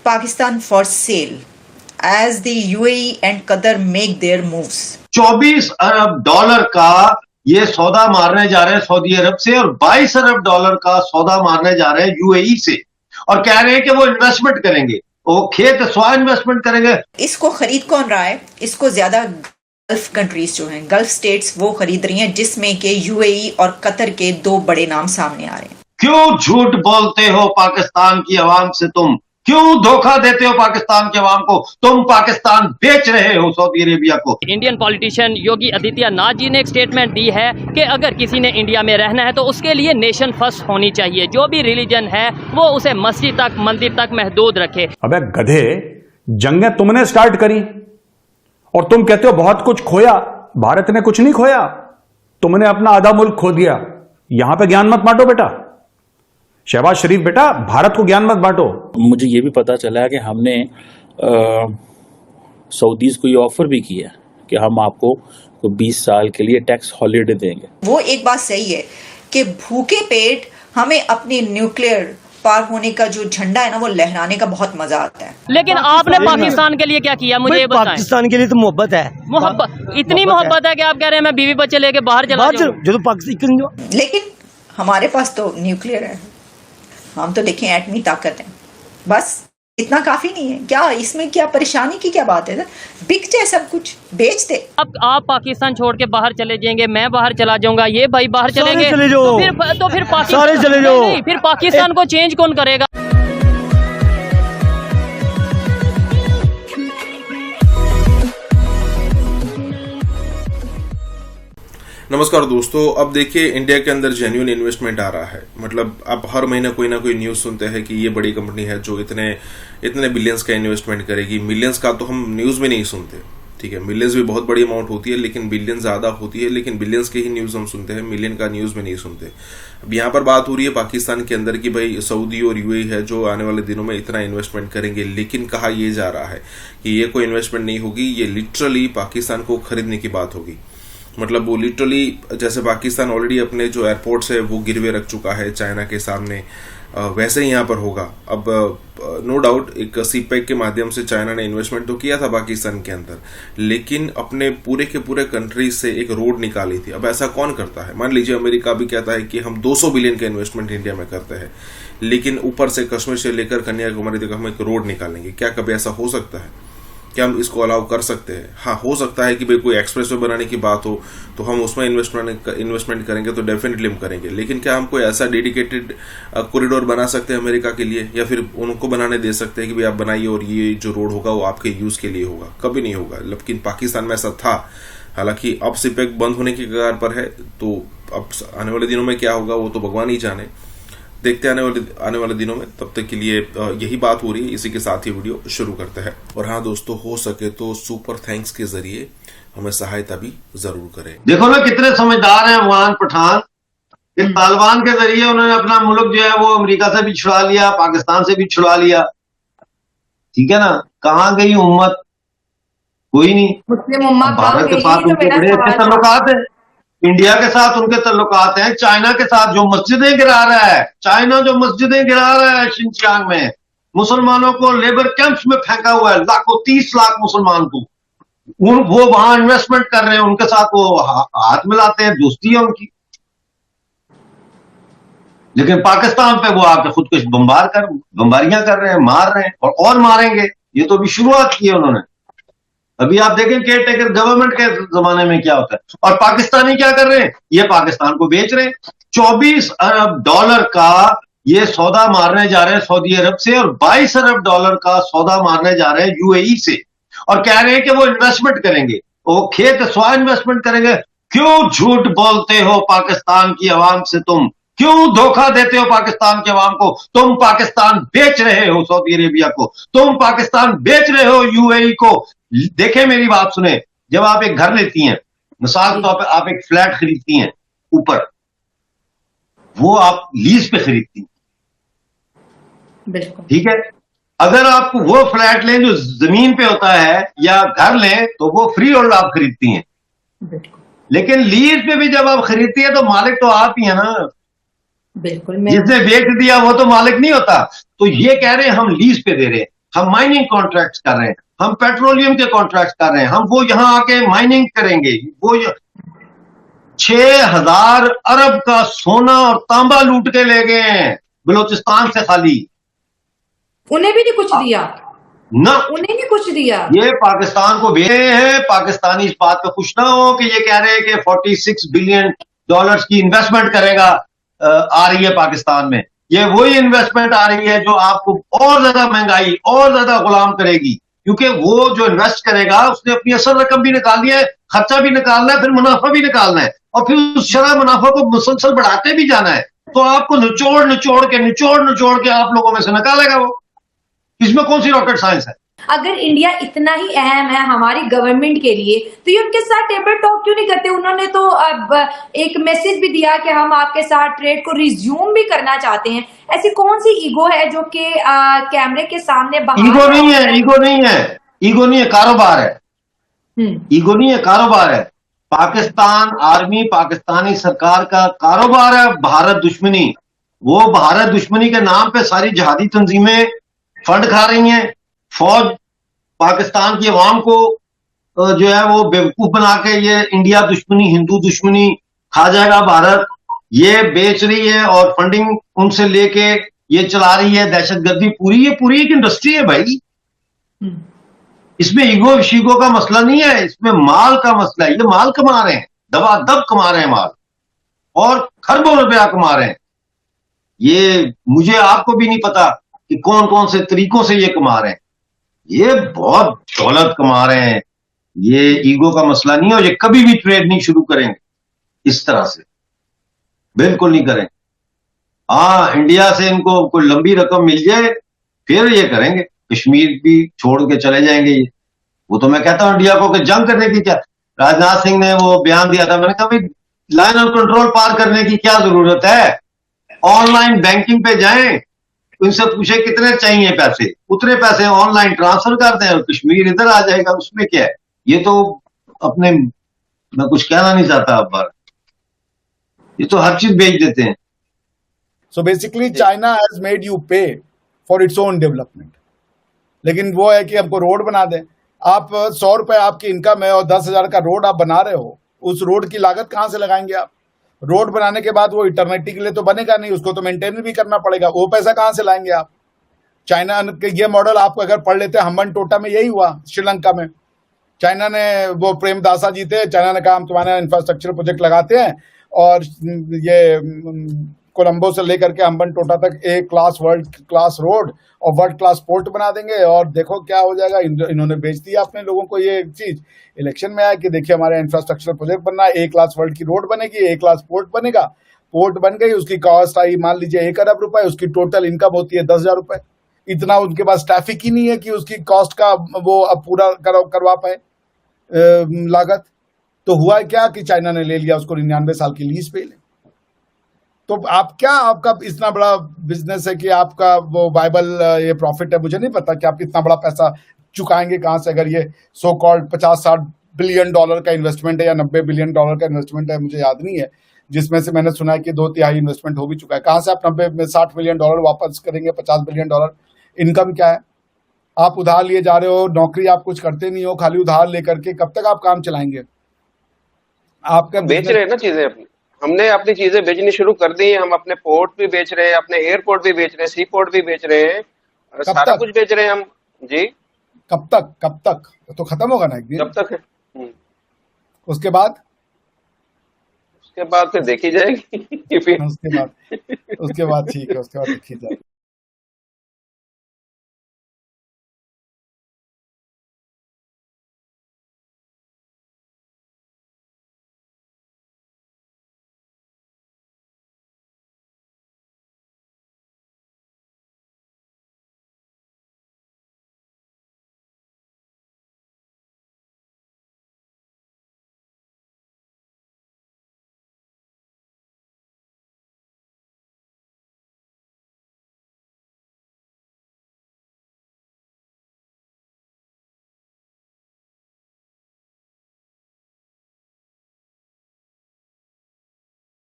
Pakistan for sale as the UAE and Qatar make their moves. 24 Arab dollar का ये सौदा मारने जा रहे हैं सऊदी अरब से और 22 अरब डॉलर का सौदा मारने जा रहे हैं यूएई से और कह रहे हैं कि वो इन्वेस्टमेंट करेंगे, वो खेत स्वा इन्वेस्टमेंट करेंगे। इसको खरीद कौन रहा है? इसको ज्यादा गल्फ कंट्रीज जो हैं, गल्फ स्टेट्स वो खरीद रही हैं, जिसमें के यूएई और कतर के दो बड़े नाम सामने आ रहे हैं। क्यों झूठ बोलते हो पाकिस्तान की आवाम से? तुम क्यों धोखा देते हो पाकिस्तान की आवाम को? तुम पाकिस्तान बेच रहे हो सऊदी अरेबिया को। इंडियन पॉलिटिशियन योगी आदित्यनाथ जी ने एक स्टेटमेंट दी है कि अगर किसी ने इंडिया में रहना है तो उसके लिए नेशन फर्स्ट होनी चाहिए, जो भी रिलीजन है वो उसे मस्जिद तक मंदिर तक महदूद रखे। अबे गधे, जंगें तुमने स्टार्ट करी और तुम कहते हो बहुत कुछ खोया। भारत ने कुछ नहीं खोया, तुमने अपना आधा मुल्क खो दिया। यहां पे ज्ञान मत बांटो बेटा, शहबाज शरीफ बेटा, भारत को ज्ञान मत बांटो। मुझे ये भी पता चला है कि हमने सऊदीज को ये ऑफर भी किया कि हम आपको 20 साल के लिए टैक्स हॉलिडे देंगे। वो एक बात सही है कि भूखे पेट हमें अपने न्यूक्लियर पार होने का जो झंडा है ना वो लहराने का बहुत मजा आता है। लेकिन आपने पाकिस्तान के लिए क्या किया, मुझे ये बताएं। पाकिस्तान के लिए तो मोहब्बत है, मोहब्बत, इतनी मोहब्बत है कि आप कह रहे हैं मैं बीवी बच्चे लेके बाहर चला जाऊं। जो पाकिस्तान, लेकिन हमारे पास तो न्यूक्लियर है, हम तो देखें एटमी ताकत है, बस इतना काफी नहीं है क्या? इसमें क्या परेशानी की क्या बात है? बिक जाए सब कुछ, बेच दे। अब आप पाकिस्तान छोड़ के बाहर चले जाएंगे, मैं बाहर चला जाऊंगा, ये भाई बाहर चलेंगे, चले जाओ। तो फिर पाकिस्तान सारे चले जाओ। नहीं, फिर पाकिस्तान को चेंज कौन करेगा? नमस्कार दोस्तों, अब देखिए इंडिया के अंदर जेन्युइन इन्वेस्टमेंट आ रहा है। मतलब आप हर महीने कोई ना कोई न्यूज़ सुनते हैं कि ये बड़ी कंपनी है जो इतने बिलियंस का इन्वेस्टमेंट करेगी। मिलियंस का तो हम न्यूज़ में नहीं सुनते, ठीक है, मिलियंस भी बहुत बड़ी अमाउंट होती है लेकिन बिलियन ज़्यादा होती है, लेकिन बिलियंस की ही न्यूज़ हम सुनते हैं, मिलियन का न्यूज़ में नहीं सुनते। अब यहाँ पर बात हो रही है पाकिस्तान के अंदर की भाई सऊदी और यूएई है जो आने वाले दिनों में इतना इन्वेस्टमेंट करेंगे, लेकिन कहा यह जा रहा है कि ये कोई इन्वेस्टमेंट नहीं होगी, ये लिटरली पाकिस्तान को खरीदने की बात होगी। मतलब वो लिटरली जैसे पाकिस्तान ऑलरेडी अपने जो एयरपोर्ट्स है वो गिरवे रख चुका है चाइना के सामने, वैसे ही यहाँ पर होगा। अब नो डाउट एक सीपेक के माध्यम से चाइना ने इन्वेस्टमेंट तो किया था पाकिस्तान के अंदर, लेकिन अपने पूरे के पूरे कंट्री से एक रोड निकाली थी। अब ऐसा कौन करता है? मान लीजिए अमेरिका भी कहता है कि हम 200 बिलियन का इन्वेस्टमेंट इंडिया में करते हैं, लेकिन ऊपर से कश्मीर से लेकर कन्याकुमारी तक हम एक रोड निकालेंगे। क्या कभी ऐसा हो सकता है? क्या हम इसको अलाउ कर सकते हैं? हाँ, हो सकता है कि भाई कोई एक्सप्रेसवे बनाने की बात हो तो हम उसमें इन्वेस्टमेंट करेंगे तो डेफिनेटली हम करेंगे, लेकिन क्या हम कोई ऐसा डेडिकेटेड कॉरिडोर बना सकते हैं अमेरिका के लिए, या फिर उनको बनाने दे सकते हैं कि भाई आप बनाइए और ये जो रोड होगा वो आपके यूज के लिए होगा? कभी नहीं होगा। लेकिन पाकिस्तान में ऐसा था। हालांकि अब सिपेक बंद होने की कगार पर है, तो अब आने वाले दिनों में क्या होगा वो तो भगवान ही जाने। देखते हैं आने वाले दिनों में। तब तक के लिए यही बात हो रही है। इसी के साथ ही वीडियो शुरू करते हैं। और हाँ दोस्तों, हो सके तो सुपर थैंक्स के जरिए हमें सहायता भी जरूर करें। देखो ना कितने समझदार हैं अफगान पठान। इन तालिबान के जरिए उन्होंने अपना मुल्क जो है वो अमेरिका से भी छुड़ा लिया, पाकिस्तान से भी छुड़ा लिया, ठीक है ना। कहाँ गई उम्मत? कोई नहीं। मुस्लिम उम्मत भारत के साथ उनके बड़े अच्छे तल्लुकात हैं, इंडिया के साथ उनके तल्लुकात हैं, चाइना के साथ जो मस्जिदें गिरा रहा है, चाइना जो मस्जिदें गिरा रहा है शिनचांग में, मुसलमानों को लेबर कैंप्स में फेंका हुआ है, लाखों 30 लाख मुसलमान को, वो वहां इन्वेस्टमेंट कर रहे हैं, उनके साथ वो हाथ मिलाते हैं, दोस्ती है उनकी। लेकिन पाकिस्तान पे वो आके खुदकुश बमबारियां कर रहे हैं, मार रहे हैं और मारेंगे। ये तो अभी शुरुआत की है उन्होंने। अभी आप देखें केयर टेकर गवर्नमेंट के जमाने में क्या होता है। और पाकिस्तानी क्या कर रहे हैं? ये पाकिस्तान को बेच रहे हैं। 24 अरब डॉलर का ये सौदा मारने जा रहे हैं सऊदी अरब से और 22 अरब डॉलर का सौदा मारने जा रहे हैं यूएई से और कह रहे हैं कि वो इन्वेस्टमेंट करेंगे, वो खेत स्वा इन्वेस्टमेंट करेंगे। क्यों झूठ बोलते हो पाकिस्तान की आवाम से? तुम क्यों धोखा देते हो पाकिस्तान की आवाम को? तुम पाकिस्तान बेच रहे हो सऊदी अरेबिया को, तुम पाकिस्तान बेच रहे हो यूएई को। देखें मेरी बात सुने, जब आप एक घर लेती हैं, मिसाल के तौर पर आप एक फ्लैट खरीदती हैं ऊपर, वो आप लीज पे खरीदती हैं, ठीक है। अगर आप वो फ्लैट लें जो जमीन पे होता है या घर लें तो वो फ्री होल्ड आप खरीदती हैं, लेकिन लीज पे भी जब आप खरीदती है तो मालिक तो आप ही है ना। बिल्कुल, जिसने बेच दिया वो तो मालिक नहीं होता। तो ये कह रहे हैं हम लीज पे दे रहे हैं। हम माइनिंग कॉन्ट्रैक्ट्स कर रहे हैं, हम पेट्रोलियम के कॉन्ट्रैक्ट्स कर रहे हैं, हम वो यहां आके माइनिंग करेंगे। वो 6,000 अरब का सोना और तांबा लूट के ले गए हैं बलूचिस्तान से खाली। उन्हें भी नहीं कुछ दिया ना, उन्हें नहीं कुछ दिया। ये पाकिस्तान को भेजे हैं। पाकिस्तानी इस बात पे खुश ना हो कि ये कह रहे हैं कि $46 बिलियन की इन्वेस्टमेंट करेगा आ रही है पाकिस्तान में। ये वही इन्वेस्टमेंट आ रही है जो आपको और ज्यादा महंगाई और ज्यादा गुलाम करेगी, क्योंकि वो जो इन्वेस्ट करेगा उसने अपनी असल रकम भी निकालनी है, खर्चा भी निकालना है, फिर मुनाफा भी निकालना है, और फिर उस शरह मुनाफा को मुसलसल बढ़ाते भी जाना है। तो आपको निचोड़ के आप लोगों में से निकालेगा वो। इसमें कौन सी रॉकेट साइंस है? अगर इंडिया इतना ही अहम है हमारी गवर्नमेंट के लिए तो ये उनके साथ टेबल टॉक क्यों नहीं करते? उन्होंने तो अब एक मैसेज भी दिया कि हम आपके साथ ट्रेड को रिज्यूम भी करना चाहते हैं। ऐसी कौन सी ईगो है जो कि कैमरे के सामने ईगो नहीं है, कारोबार है। ईगो नहीं है, कारोबार है। पाकिस्तान आर्मी, पाकिस्तानी सरकार का कारोबार है भारत दुश्मनी। वो भारत दुश्मनी के नाम पे सारी जिहादी तंजीमें फंड खा रही हैं। फौज पाकिस्तान की अवाम को जो है वो बेवकूफ बना के ये इंडिया दुश्मनी, हिंदू दुश्मनी खा जाएगा भारत, ये बेच रही है और फंडिंग उनसे लेके ये चला रही है दहशतगर्दी। ये पूरी एक इंडस्ट्री है भाई। इसमें ईगो शीगो का मसला नहीं है, इसमें माल का मसला है। ये माल कमा रहे हैं, दबादब कमा रहे हैं माल, और खरबों रुपया कमा रहे हैं। ये मुझे आपको भी नहीं पता कि कौन कौन से तरीकों से ये कमा रहे हैं। ये बहुत दौलत कमा रहे हैं। ये ईगो का मसला नहीं है, और ये कभी भी ट्रेड नहीं शुरू करेंगे इस तरह से, बिल्कुल नहीं करेंगे। हाँ, इंडिया से इनको कोई लंबी रकम मिल जाए फिर ये करेंगे। कश्मीर भी छोड़ के चले जाएंगे ये। वो तो मैं कहता हूं इंडिया को कि जंग करने की क्या, राजनाथ सिंह ने वो बयान दिया था, मैंने कहा भाई लाइन ऑफ कंट्रोल पार करने की क्या जरूरत है? ऑनलाइन बैंकिंग पे जाएं, उनसे पूछे कितने चाहिए पैसे, उतने पैसे ऑनलाइन ट्रांसफर कर दें और कश्मीर इधर आ जाएगा। उसमें क्या है? ये तो अपने, मैं कुछ कहना नहीं चाहता अब बार, ये तो हर चीज बेच देते हैं। So basically China has made you pay for its own development. लेकिन वो है कि हमको रोड बना दें। आप 100 रुपए आपकी इनकम है और 10,000 का रोड आप बना रहे हो, उस रोड की लागत कहां से लगाएंगे आप? रोड बनाने के बाद वो इटर्निटी के लिए तो बनेगा नहीं, उसको तो मेंटेन भी करना पड़ेगा। वो पैसा कहां से लाएंगे आप? चाइना के ये मॉडल आपको अगर पढ़ लेते हैं, हम्बन टोटा में यही हुआ। श्रीलंका में चाइना ने, वो प्रेमदासा जी थे, चाइना ने कहा हम तुम्हारा इंफ्रास्ट्रक्चर प्रोजेक्ट लगाते हैं और ये कोलंबो से लेकर के हम्बन टोटा तक एक क्लास वर्ल्ड क्लास रोड और वर्ल्ड क्लास पोर्ट बना देंगे, और देखो क्या हो जाएगा। इन्होंने बेच दिया अपने लोगों को ये चीज। इलेक्शन में आया कि देखिए हमारे इंफ्रास्ट्रक्चर प्रोजेक्ट बनना है, एक क्लास वर्ल्ड की रोड बनेगी, एक क्लास पोर्ट बनेगा। पोर्ट बन गई, उसकी कॉस्ट आई मान लीजिए 1 अरब रुपए, उसकी टोटल इनकम होती है 10,000 रुपए। इतना उनके पास ट्रैफिक ही नहीं है कि उसकी कॉस्ट का वो अब पूरा करवा पाए लागत। तो हुआ क्या कि चाइना ने ले लिया उसको 99 साल की लीज पे। तो आप क्या, आपका इतना बड़ा बिजनेस है कि आपका वो वायबल ये प्रॉफिट है? मुझे नहीं पता कि आप इतना बड़ा पैसा चुकाएंगे कहां से, अगर ये सो कॉल्ड 50-60 बिलियन डॉलर का इन्वेस्टमेंट है या 90 बिलियन डॉलर का इन्वेस्टमेंट है, मुझे याद नहीं है, जिसमें से मैंने सुना है कि 2/3 इन्वेस्टमेंट हो भी चुका है। कहां से आप 90 में 60 बिलियन डॉलर वापस करेंगे? 50 बिलियन डॉलर इनकम क्या है? आप उधार लिए जा रहे हो, नौकरी आप कुछ करते नहीं हो, खाली उधार लेकर के कब तक आप काम चलाएंगे? आपका बेच रहे हैं ना चीजें अपनी, हमने अपनी चीजें बेचनी शुरू कर दी है। हम अपने पोर्ट भी बेच रहे हैं, अपने एयरपोर्ट भी बेच रहे हैं, सी पोर्ट भी बेच रहे हैं, सारा कुछ बेच रहे हैं हम जी। कब तक तो खत्म होगा ना एक दिन। कब तक है? उसके बाद फिर देखी जाएगी। उसके बाद ठीक है, उसके बाद देखी जाएगी।